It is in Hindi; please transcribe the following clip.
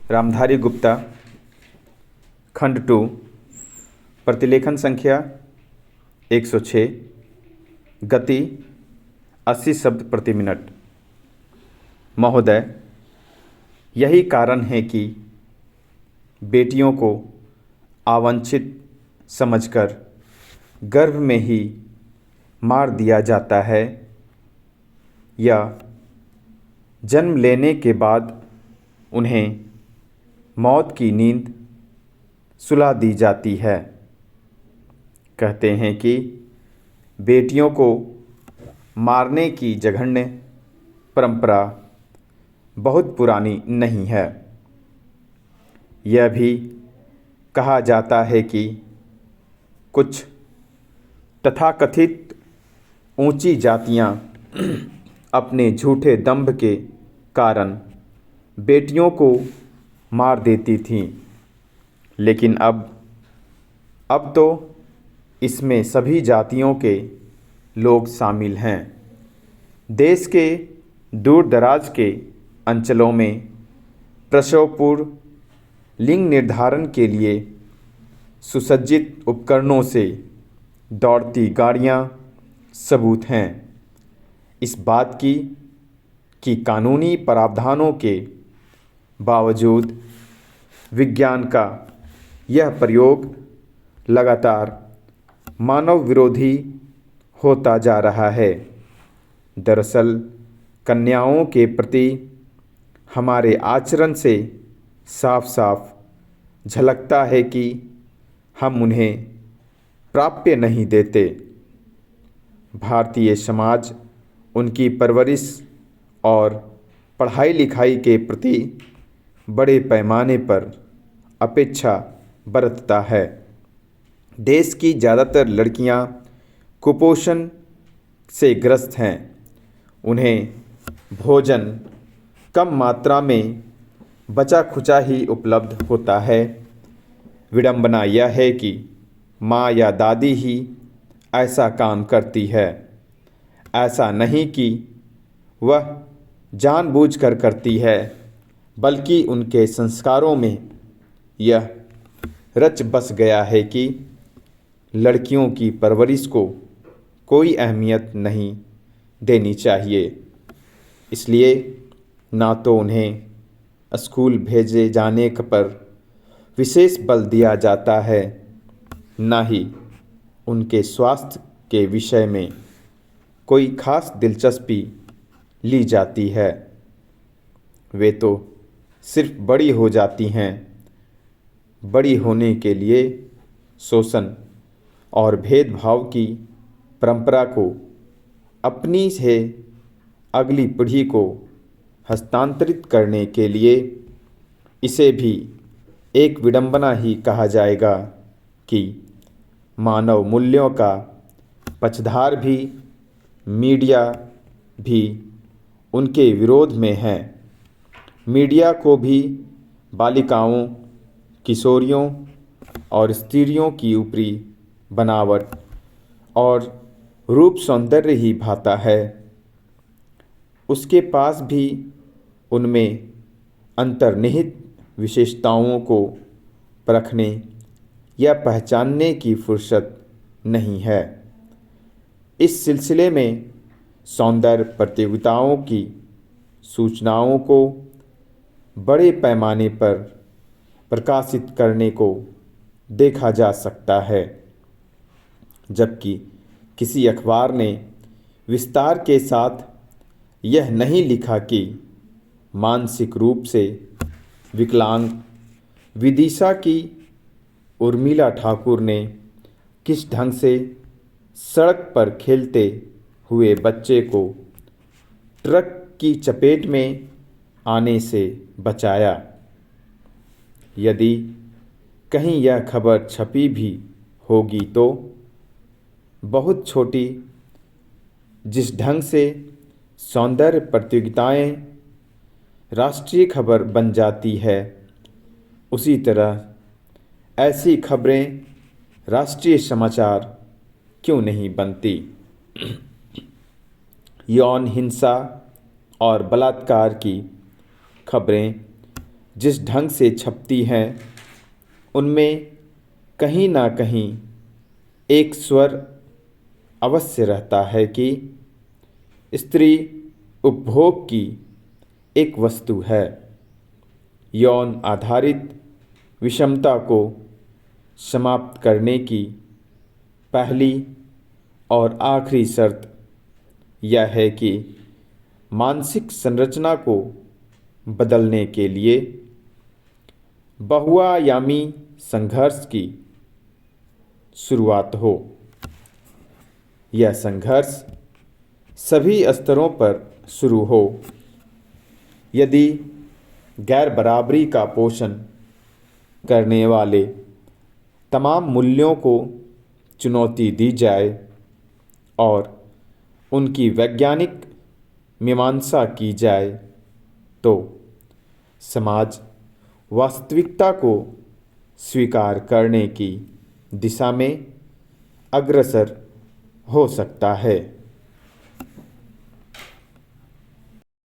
रामधारी गुप्ता, खंड 2, प्रतिलेखन संख्या 106, गति 80 शब्द प्रति मिनट। महोदय, यही कारण है कि बेटियों को आवांछित समझकर गर्भ में ही मार दिया जाता है या जन्म लेने के बाद उन्हें मौत की नींद सुला दी जाती है। कहते हैं कि बेटियों को मारने की जघन्य परंपरा बहुत पुरानी नहीं है। यह भी कहा जाता है कि कुछ तथाकथित ऊंची जातियां अपने झूठे दंभ के कारण बेटियों को मार देती थीं, लेकिन अब तो इसमें सभी जातियों के लोग शामिल हैं। देश के दूर दराज के अंचलों में प्रसव पूर्व लिंग निर्धारण के लिए सुसज्जित उपकरणों से दौड़ती गाड़ियां सबूत हैं इस बात की कि कानूनी प्रावधानों के बावजूद विज्ञान का यह प्रयोग लगातार मानव विरोधी होता जा रहा है। दरअसल कन्याओं के प्रति हमारे आचरण से साफ साफ झलकता है कि हम उन्हें प्राप्य नहीं देते। भारतीय समाज उनकी परवरिश और पढ़ाई लिखाई के प्रति बड़े पैमाने पर अपेक्षा बरतता है। देश की ज़्यादातर लड़कियां कुपोषण से ग्रस्त हैं। उन्हें भोजन कम मात्रा में बचा खुचा ही उपलब्ध होता है। विडंबना यह है कि माँ या दादी ही ऐसा काम करती है। ऐसा नहीं कि वह जानबूझकर करती है, बल्कि उनके संस्कारों में यह रच बस गया है कि लड़कियों की परवरिश को कोई अहमियत नहीं देनी चाहिए। इसलिए ना तो उन्हें स्कूल भेजे जाने पर विशेष बल दिया जाता है, ना ही उनके स्वास्थ्य के विषय में कोई खास दिलचस्पी ली जाती है। वे तो सिर्फ बड़ी हो जाती हैं। बड़ी होने के लिए शोषण और भेदभाव की परंपरा को अपनी से अगली पीढ़ी को हस्तांतरित करने के लिए इसे भी एक विडंबना ही कहा जाएगा कि मानव मूल्यों का पक्षधार भी मीडिया भी उनके विरोध में है। मीडिया को भी बालिकाओं, किशोरियों और स्त्रियों की ऊपरी बनावट और रूप सौंदर्य ही भाता है। उसके पास भी उनमें अंतर्निहित विशेषताओं को परखने या पहचानने की फुर्सत नहीं है। इस सिलसिले में सौंदर्य प्रतियोगिताओं की सूचनाओं को बड़े पैमाने पर प्रकाशित करने को देखा जा सकता है, जबकि किसी अखबार ने विस्तार के साथ यह नहीं लिखा कि मानसिक रूप से विकलांग विदिशा की उर्मिला ठाकुर ने किस ढंग से सड़क पर खेलते हुए बच्चे को ट्रक की चपेट में आने से बचाया। यदि कहीं यह खबर छपी भी होगी तो बहुत छोटी। जिस ढंग से सौंदर्य प्रतियोगिताएं राष्ट्रीय खबर बन जाती है, उसी तरह ऐसी खबरें राष्ट्रीय समाचार क्यों नहीं बनती। यौन हिंसा और बलात्कार की खबरें जिस ढंग से छपती हैं उनमें कहीं ना कहीं एक स्वर अवश्य रहता है कि स्त्री उपभोग की एक वस्तु है। यौन आधारित विषमता को समाप्त करने की पहली और आखिरी शर्त यह है कि मानसिक संरचना को बदलने के लिए बहुआयामी संघर्ष की शुरुआत हो। यह संघर्ष सभी स्तरों पर शुरू हो। यदि गैर बराबरी का पोषण करने वाले तमाम मूल्यों को चुनौती दी जाए और उनकी वैज्ञानिक मीमांसा की जाए तो समाज वास्तविकता को स्वीकार करने की दिशा में अग्रसर हो सकता है।